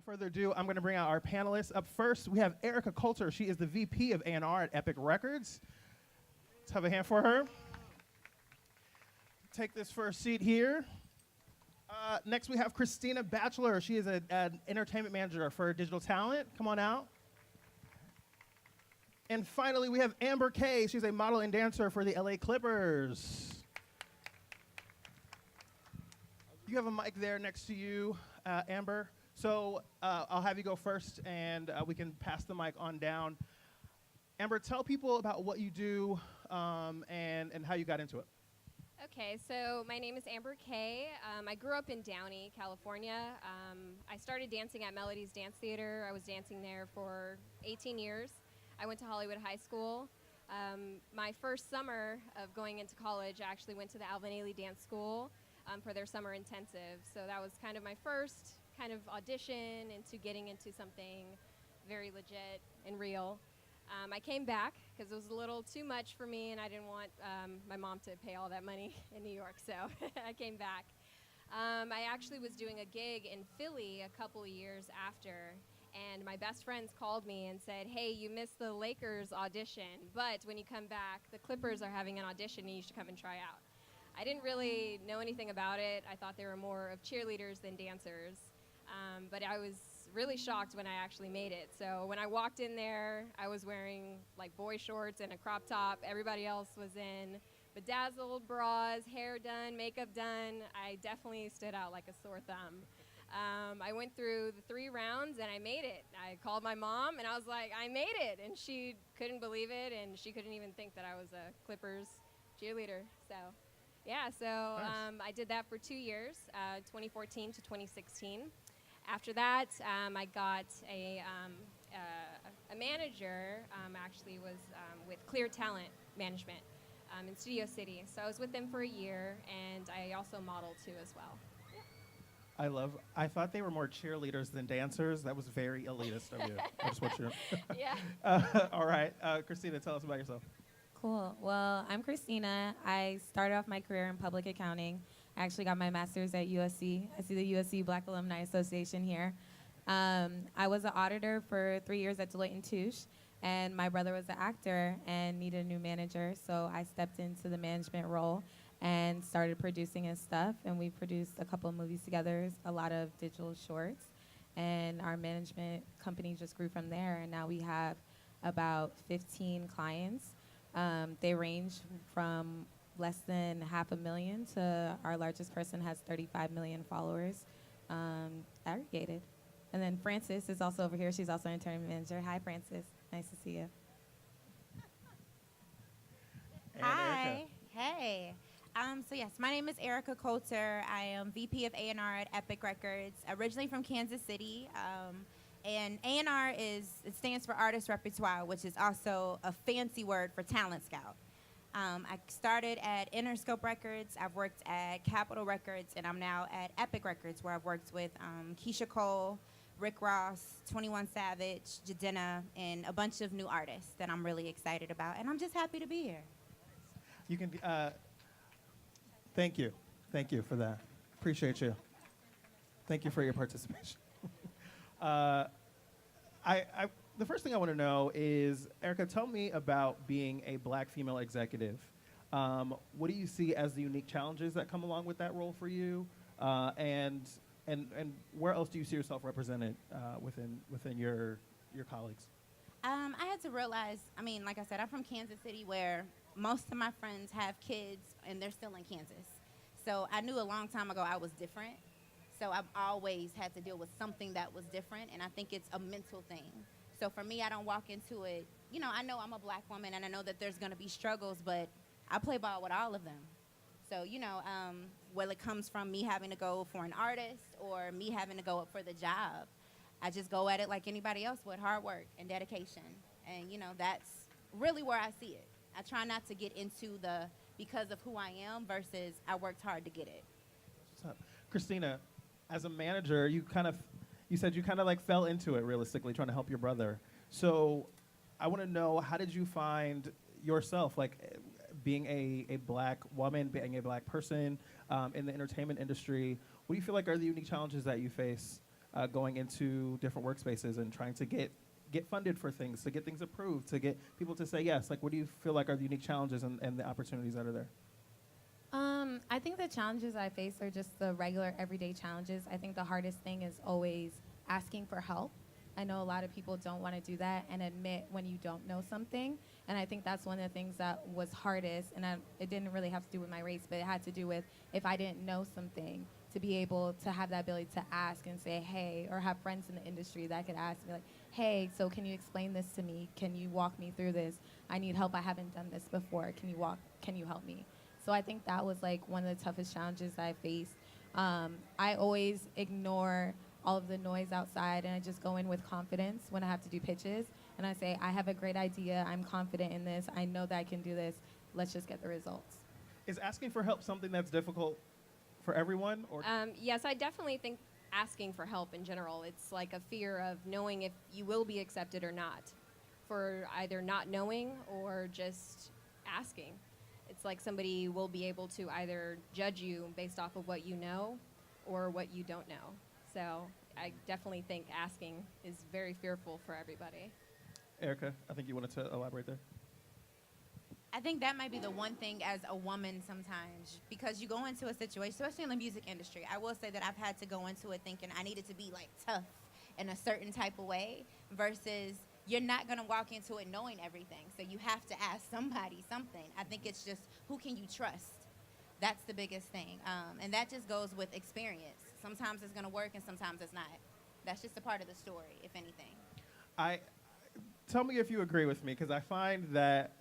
Without further ado, I'm going to bring out our panelists. Up first, we have Ericka Coulter. She is the VP of A&R at Epic Records. Let's have a hand for her. Take this first seat here. Next, we have Christina Bachelor. She is an entertainment manager for digital talent. Come on out. And finally, we have Amber Kay. She's a model and dancer for the L.A Clippers. You have a mic there next to you, Amber. So I'll have you go first, and we can pass the mic on down. Amber, tell people about what you do and how you got into it. Okay, so my name is Amber Kay. I grew up in Downey, California. I started dancing at Melody's Dance Theater. I was dancing there for 18 years. I went to Hollywood High School. My first summer of going into college, I actually went to the Alvin Ailey Dance School for their summer intensive. So that was kind of my first kind of audition into getting into something very legit and real. I came back because it was a little too much for me, and I didn't want my mom to pay all that money in New York, so I came back. I actually was doing a gig in Philly a couple of years after, and my best friends called me and said, hey, you missed the Lakers audition, but when you come back, the Clippers are having an audition, and you should come and try out. I didn't really know anything about it. I thought they were more of cheerleaders than dancers, but I was really shocked when I actually made it. So when I walked in there, I was wearing like boy shorts and a crop top. Everybody else was in bedazzled bras, hair done, makeup done. I definitely stood out like a sore thumb. I went through the 3 rounds and I made it. I called my mom and I was like, I made it. And she couldn't believe it, and she couldn't even think that I was a Clippers cheerleader. So yeah, so Nice. I did that for 2 years, 2014 to 2016. After that, I got a manager, actually was with Clear Talent Management in Studio City. So I was with them for a year, and I also modeled too as well. I thought they were more cheerleaders than dancers. That was very elitist of you. I just want you to. Yeah. All right. Christina, tell us about yourself. Cool. Well, I'm Christina. I started off my career in public accounting. I actually got my master's at USC. I see the USC Black Alumni Association here. I was an auditor for 3 years at Deloitte & Touche, and my brother was an actor and needed a new manager, so I stepped into the management role and started producing his stuff, and we produced a couple of movies together, a lot of digital shorts, and our management company just grew from there, and now we have about 15 clients. They range from less than 500,000 to our largest person has 35 million followers aggregated. And then Frances is also over here. She's also an intern manager. Hi, Frances. Nice to see you. And Hi. Ericka. Hey. So yes, my name is Ericka Coulter. I am VP of A&R at Epic Records, originally from Kansas City. And A&R it stands for Artist Repertoire, which is also a fancy word for talent scout. I started at Interscope Records. I've worked at Capitol Records, and I'm now at Epic Records, where I've worked with Keisha Cole, Rick Ross, 21 Savage, Jadena, and a bunch of new artists that I'm really excited about. And I'm just happy to be here. You can. Thank you. Thank you for that. Appreciate you. Thank you for your participation. The first thing I want to know is, Ericka, tell me about being a Black female executive. What do you see as the unique challenges that come along with that role for you? And where else do you see yourself represented within your colleagues? I had to realize, like I said, I'm from Kansas City, where most of my friends have kids and they're still in Kansas. So I knew a long time ago I was different. So I've always had to deal with something that was different, and I think it's a mental thing. So for me, I don't walk into it, I know I'm a Black woman, and I know that there's going to be struggles, but I play ball with all of them. So, whether it comes from me having to go for an artist or me having to go up for the job, I just go at it like anybody else would, hard work and dedication. And, that's really where I see it. I try not to get into the because of who I am versus I worked hard to get it. What's up? Christina, as a manager, you said you kind of like fell into it realistically, trying to help your brother. So I want to know, how did you find yourself, like being a Black woman, being a Black person in the entertainment industry? What do you feel like are the unique challenges that you face going into different workspaces and trying to get funded for things, to get things approved, to get people to say yes? Like, what do you feel like are the unique challenges and the opportunities that are there? I think the challenges I face are just the regular everyday challenges. I think the hardest thing is always asking for help. I know a lot of people don't want to do that and admit when you don't know something. And I think that's one of the things that was hardest. And it didn't really have to do with my race, but it had to do with if I didn't know something, to be able to have that ability to ask and say, hey, or have friends in the industry that could ask me like, hey, so can you explain this to me? Can you walk me through this? I need help. I haven't done this before. Can you help me? So I think that was like one of the toughest challenges I faced. I always ignore all of the noise outside, and I just go in with confidence when I have to do pitches. And I say, I have a great idea. I'm confident in this. I know that I can do this. Let's just get the results. Is asking for help something that's difficult for everyone? Or Yes, I definitely think asking for help in general, it's like a fear of knowing if you will be accepted or not, for either not knowing or just asking. It's like somebody will be able to either judge you based off of what you know or what you don't know. So I definitely think asking is very fearful for everybody. Ericka, I think you wanted to elaborate there. I think that might be the one thing as a woman sometimes, because you go into a situation, especially in the music industry. I will say that I've had to go into it thinking I needed to be like tough in a certain type of way versus you're not going to walk into it knowing everything. So you have to ask somebody something. I think it's just who can you trust? That's the biggest thing. And that just goes with experience. Sometimes it's going to work and sometimes it's not. That's just a part of the story, if anything. Tell me if you agree with me, because I find that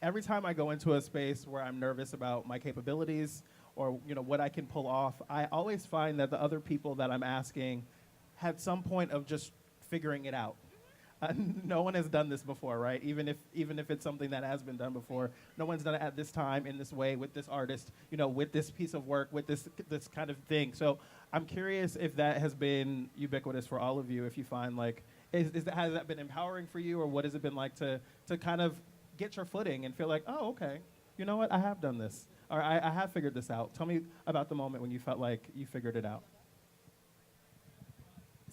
every time I go into a space where I'm nervous about my capabilities or what I can pull off, I always find that the other people that I'm asking had some point of just figuring it out. No one has done this before, right? Even if it's something that has been done before, no one's done it at this time, in this way, with this artist, with this piece of work, with this kind of thing. So I'm curious if that has been ubiquitous for all of you. If you find like, has that been empowering for you, or what has it been like to kind of get your footing and feel like, oh, okay, you know what, I have done this, or I have figured this out. Tell me about the moment when you felt like you figured it out.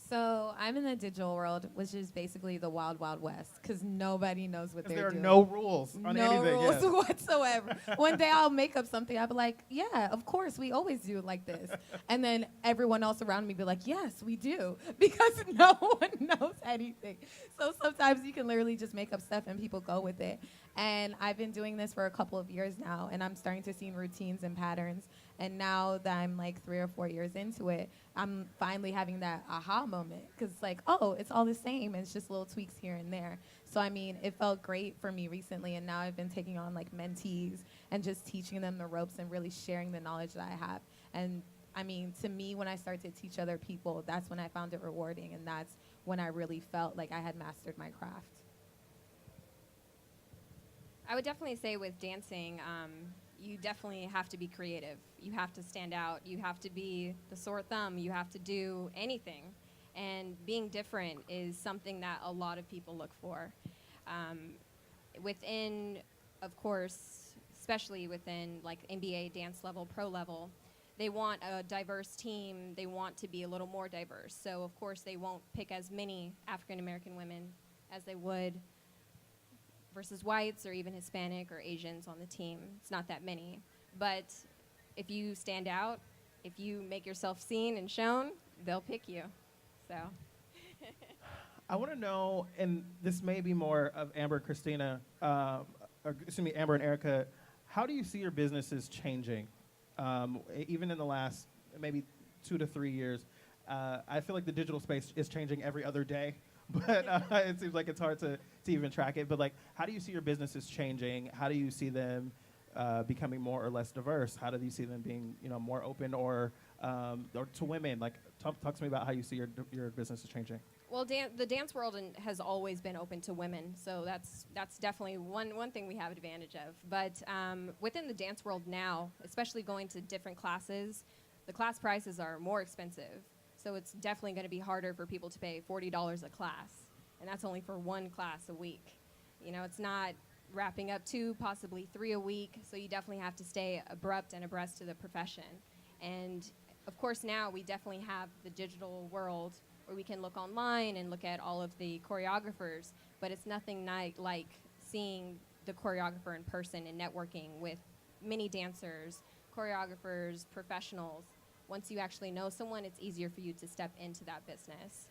So I'm in the digital world, which is basically the wild, wild west, because nobody knows what they're There are doing. no rules on anything. No rules Yeah. whatsoever. One day I'll make up something. I'll be like, yeah, of course, we always do it like this. And then everyone else around me be like, yes, we do, because no one knows anything. So sometimes you can literally just make up stuff and people go with it. And I've been doing this for a couple of years now, and I'm starting to see routines and patterns. And now that I'm like 3 or 4 years into it, I'm finally having that aha moment, because it's like, oh, it's all the same, and it's just little tweaks here and there. So I mean, it felt great for me recently, and now I've been taking on like mentees and just teaching them the ropes and really sharing the knowledge that I have. And I mean, to me, when I started to teach other people, that's when I found it rewarding, and that's when I really felt like I had mastered my craft. I would definitely say with dancing, you definitely have to be creative. You have to stand out. You have to be the sore thumb. You have to do anything. And being different is something that a lot of people look for. Within, of course, especially within like NBA dance level, pro level, they want a diverse team. They want to be a little more diverse. So, of course, they won't pick as many African-American women as they would versus whites or even Hispanic or Asians on the team. It's not that many. But if you stand out, if you make yourself seen and shown, they'll pick you. So I want to know, and this may be more of Amber and Christina, or excuse me, Amber and Ericka, how do you see your businesses changing? Even in the last maybe 2 to 3 years, I feel like the digital space is changing every other day. But it seems like it's hard to even track it. But like, how do you see your businesses changing? How do you see them becoming more or less diverse? How do you see them being, more open or to women? Like, talk to me about how you see your business is changing. Well, the dance world has always been open to women, so that's definitely one thing we have advantage of. But within the dance world now, especially going to different classes, the class prices are more expensive. So it's definitely going to be harder for people to pay $40 a class, and that's only for one class a week. It's not wrapping up 2, possibly 3 a week, so you definitely have to stay abrupt and abreast to the profession. And of course now we definitely have the digital world or we can look online and look at all of the choreographers, but it's nothing like seeing the choreographer in person and networking with many dancers, choreographers, professionals. Once you actually know someone, it's easier for you to step into that business.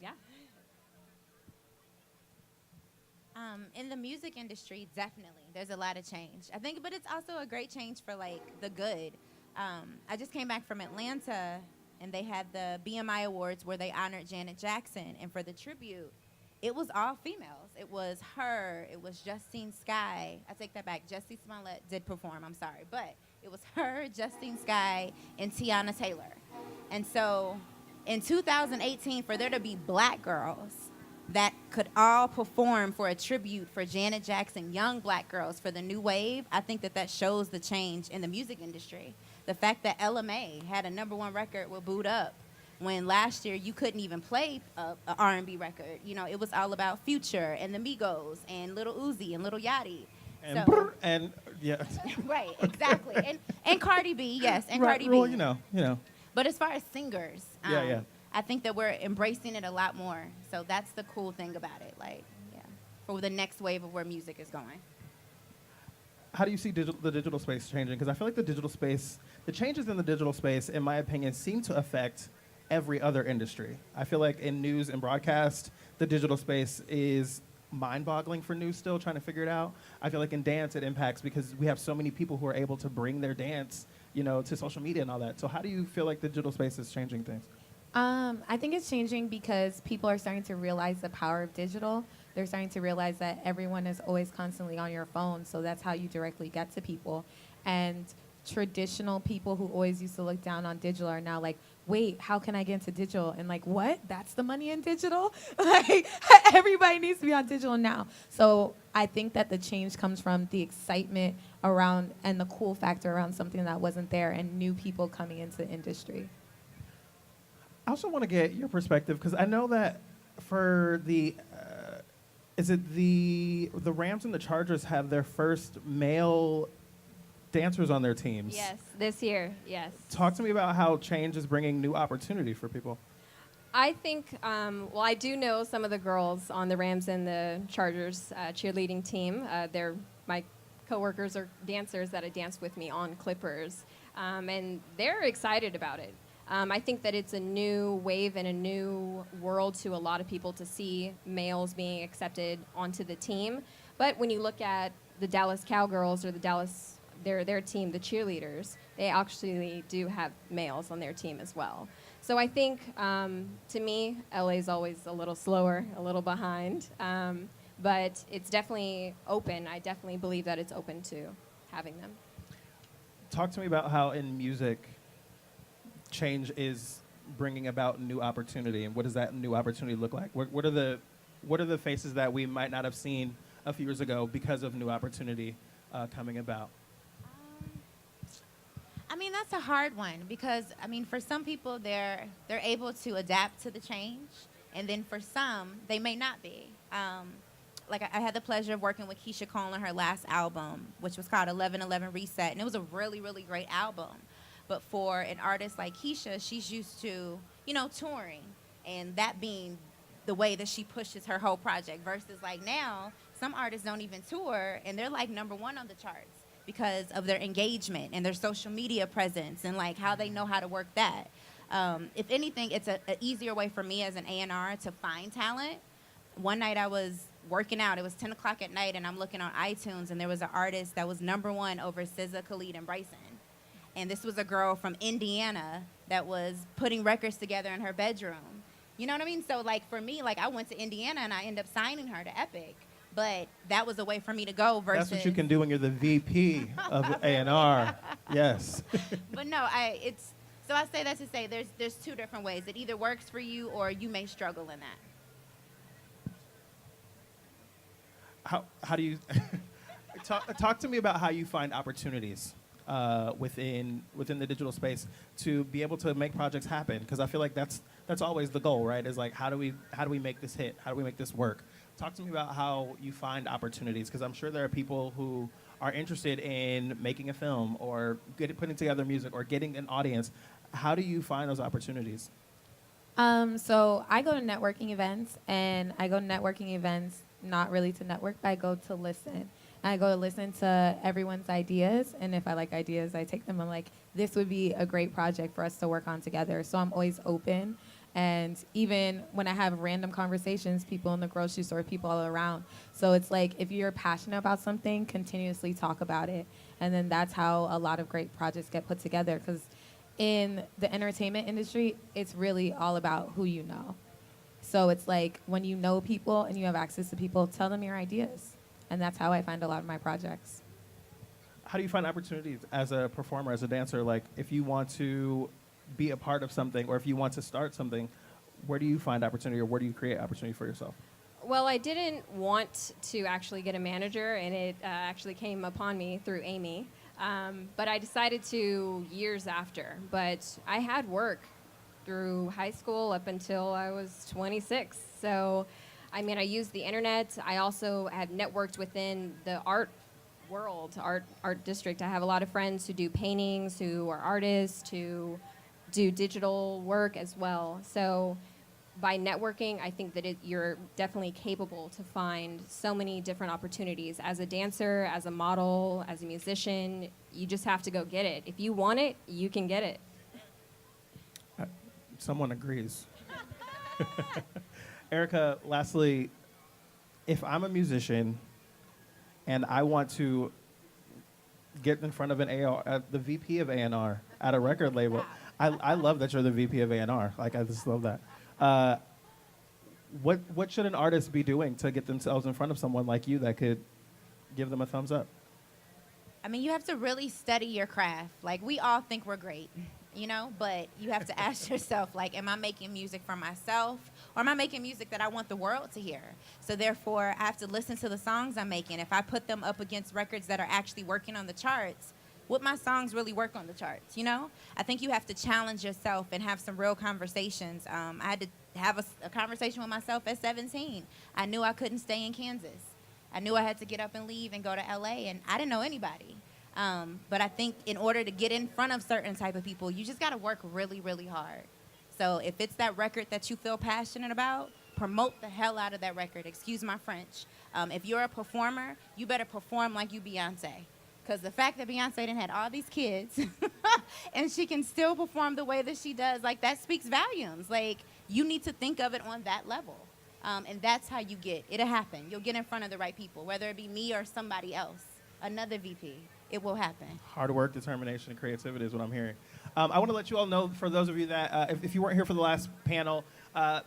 Yeah. In the music industry, definitely, there's a lot of change. I think, but it's also a great change for like the good. I just came back from Atlanta, and they had the BMI Awards where they honored Janet Jackson, and for the tribute, it was all females. It was her. It was Justine Skye. I take that back. Jussie Smollett did perform. I'm sorry, but it was her, Justine Skye, and Tiana Taylor. And so, in 2018, for there to be black girls that could all perform for a tribute for Janet Jackson, young black girls for the new wave, I think that shows the change in the music industry. The fact that LMA had a #1 record with Boot Up, when last year you couldn't even play a R&B record. You know, it was all about Future and the Migos and Lil Uzi and Lil Yachty. And, So- and yeah. Right, exactly. And Cardi B, yes, and Right, Cardi B. well, you know. But as far as singers, Yeah. I think that we're embracing it a lot more. So that's the cool thing about it. Like, yeah, for the next wave of where music is going. How do you see the digital space changing? Because I feel like the changes in the digital space, in my opinion, seem to affect every other industry. I feel like in news and broadcast, the digital space is mind-boggling for news still, trying to figure it out. I feel like in dance it impacts because we have so many people who are able to bring their dance, to social media and all that. So how do you feel like the digital space is changing things? I think it's changing because people are starting to realize the power of digital. They're starting to realize that everyone is always constantly on your phone, so that's how you directly get to people. And traditional people who always used to look down on digital are now like, wait, how can I get into digital? And like, what? That's the money in digital? Like, everybody needs to be on digital now. So I think that the change comes from the excitement around and the cool factor around something that wasn't there and new people coming into the industry. I also want to get your perspective because I know that for the the Rams and the Chargers have their first male dancers on their teams. Yes, this year, yes. Talk to me about how change is bringing new opportunity for people. I think, well, I do know some of the girls on the Rams and the Chargers cheerleading team. They're my coworkers or dancers that have danced with me on Clippers, and they're excited about it. I think that it's a new wave and a new world to a lot of people to see males being accepted onto the team. But when you look at the Dallas Cowgirls or the Dallas, their team, the cheerleaders, they actually do have males on their team as well. So I think, to me, LA is always a little slower, a little behind, but it's definitely open. I definitely believe that it's open to having them. Talk to me about how in music change is bringing about new opportunity, and what does that new opportunity look like? What are the faces that we might not have seen a few years ago because of new opportunity coming about? I mean, that's a hard one because, I mean, for some people, they're able to adapt to the change, and then for some, they may not be. Like, I had the pleasure of working with Keisha Cole on her last album, which was called 1111 Reset, and it was a really, really great album. But for an artist like Keisha, she's used to, touring, and that being the way that she pushes her whole project versus like now, some artists don't even tour, and they're like #1 on the charts because of their engagement and their social media presence and like how they know how to work that. If anything, it's an easier way for me as an A&R to find talent. One night I was working out. It was 10 o'clock at night, and I'm looking on iTunes, and there was an artist that was #1 over SZA, Khalid, and Bryson. And this was a girl from Indiana that was putting records together in her bedroom. You know what I mean? So, like, for me, like, I went to Indiana, and I ended up signing her to Epic. But that was a way for me to go versus... That's what you can do when you're the VP of A&R. Yes. But no, so I say that to say there's two different ways. It either works for you or you may struggle in that. How do you... talk to me about how you find opportunities within the digital space to be able to make projects happen, because I feel like that's always the goal, right? Is like how do we make this hit? How do we make this work? Talk to me about how you find opportunities, because I'm sure there are people who are interested in making a film or putting together music or getting an audience. How do you find those opportunities? So I go to networking events, and I go to networking events not really to network, but I go to listen. I go to listen to everyone's ideas, and if I like ideas, I take them. I'm like, this would be a great project for us to work on together. So I'm always open, and even when I have random conversations, people in the grocery store, people all around. So it's like, if you're passionate about something, continuously talk about it, and then that's how a lot of great projects get put together. Because in the entertainment industry, it's really all about who you know. So it's like, when you know people and you have access to people, tell them your ideas. And that's how I find a lot of my projects. How do you find opportunities as a performer, as a dancer? Like, if you want to be a part of something, or if you want to start something, where do you find opportunity, or where do you create opportunity for yourself? Well, I didn't want to actually get a manager, and it actually came upon me through Amy. But I decided to years after. But I had work through high school up until I was 26. So, I mean, I used the internet. I also have networked within the art world, art district. I have a lot of friends who do paintings, who are artists, who do digital work as well. So by networking, I think that you're definitely capable to find so many different opportunities. As a dancer, as a model, as a musician, you just have to go get it. If you want it, you can get it. Someone agrees. Ericka, lastly, if I'm a musician and I want to get in front of the VP of A&R at a record label, I love that you're the VP of A&R. Like, I just love that. What should an artist be doing to get themselves in front of someone like you that could give them a thumbs up? I mean, you have to really study your craft. Like, we all think we're great, you know, but you have to ask yourself, like, am I making music for myself, or am I making music that I want the world to hear? So therefore, I have to listen to the songs I'm making. If I put them up against records that are actually working on the charts, would my songs really work on the charts, you know? I think you have to challenge yourself and have some real conversations. I had to have a conversation with myself at 17. I knew I couldn't stay in Kansas. I knew I had to get up and leave and go to L.A., and I didn't know anybody. But I think in order to get in front of certain type of people, you just got to work really, really hard. So if it's that record that you feel passionate about, promote the hell out of that record. Excuse my French. If you're a performer, you better perform like you Beyonce. Because the fact that Beyonce done had all these kids and she can still perform the way that she does, like, that speaks volumes. Like, you need to think of it on that level. And that's how you get, it'll happen. You'll get in front of the right people, whether it be me or somebody else, another VP. It will happen. Hard work, determination, and creativity is what I'm hearing. I want to let you all know, for those of you that, if you weren't here for the last panel,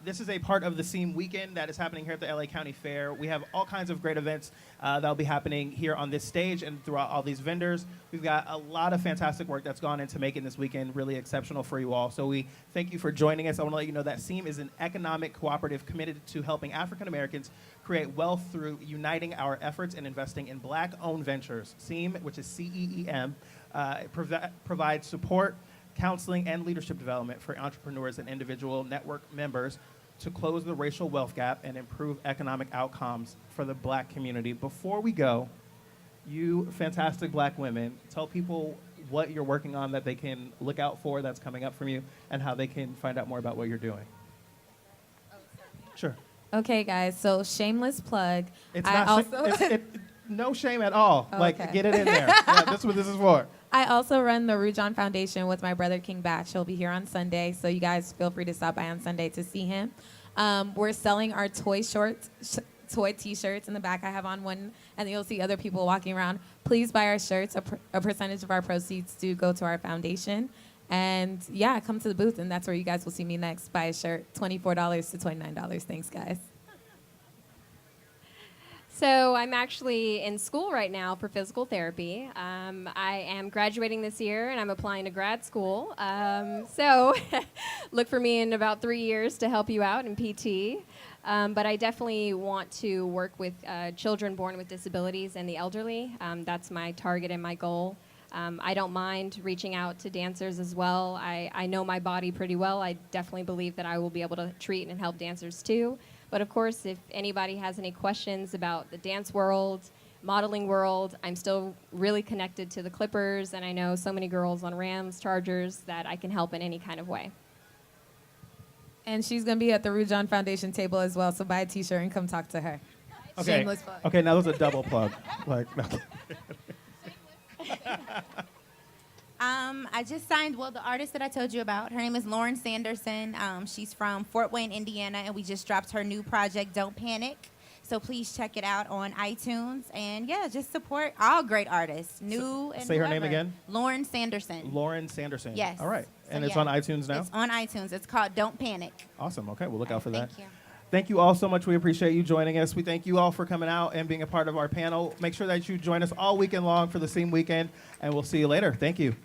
this is a part of the CEEM weekend that is happening here at the L.A. County Fair. We have all kinds of great events that will be happening here on this stage and throughout all these vendors. We've got a lot of fantastic work that's gone into making this weekend really exceptional for you all. So we thank you for joining us. I want to let you know that CEEM is an economic cooperative committed to helping African Americans create wealth through uniting our efforts and investing in Black-owned ventures. CEEM, which is CEEM, provides support, counseling, and leadership development for entrepreneurs and individual network members to close the racial wealth gap and improve economic outcomes for the Black community. Before we go, you fantastic Black women, tell people what you're working on that they can look out for that's coming up from you, and how they can find out more about what you're doing. Sure. Okay, guys, so shameless plug. It's I not also no shame at all. Oh, like, okay. get it in there. Yeah, that's what this is for. I also run the Rujon Foundation with my brother King Batch. He'll be here on Sunday, so you guys feel free to stop by on Sunday to see him. We're selling our toy T-shirts. In the back, I have on one, and you'll see other people walking around. Please buy our shirts. A percentage of our proceeds do go to our foundation. And yeah, come to the booth, and that's where you guys will see me next. Buy a shirt, $24 to $29. Thanks, guys. So I'm actually in school right now for physical therapy. I am graduating this year, and I'm applying to grad school. So look for me in about 3 years to help you out in PT. But I definitely want to work with children born with disabilities and the elderly. That's my target and my goal. I don't mind reaching out to dancers as well. I know my body pretty well. I definitely believe that I will be able to treat and help dancers too. But of course, if anybody has any questions about the dance world, modeling world, I'm still really connected to the Clippers, and I know so many girls on Rams, Chargers, that I can help in any kind of way. And she's going to be at the Rujon Foundation table as well, so buy a T-shirt and come talk to her. Okay. Shameless plug. Okay, now there's a double plug. Like, okay. I just signed, well, the artist that I told you about, her name is Lauren Sanderson. She's from Fort Wayne, Indiana, and we just dropped her new project, Don't Panic. So please check it out on iTunes. And yeah, just support all great artists, new and say her name whoever. again? Lauren Sanderson. Lauren Sanderson. Yes. All right. So And it's yeah. on iTunes now? It's on iTunes. It's called Don't Panic. Awesome. Okay, we'll look out for that. Thank you. Thank you all so much. We appreciate you joining us. We thank you all for coming out and being a part of our panel. Make sure that you join us all weekend long for the CEEM weekend, and we'll see you later. Thank you.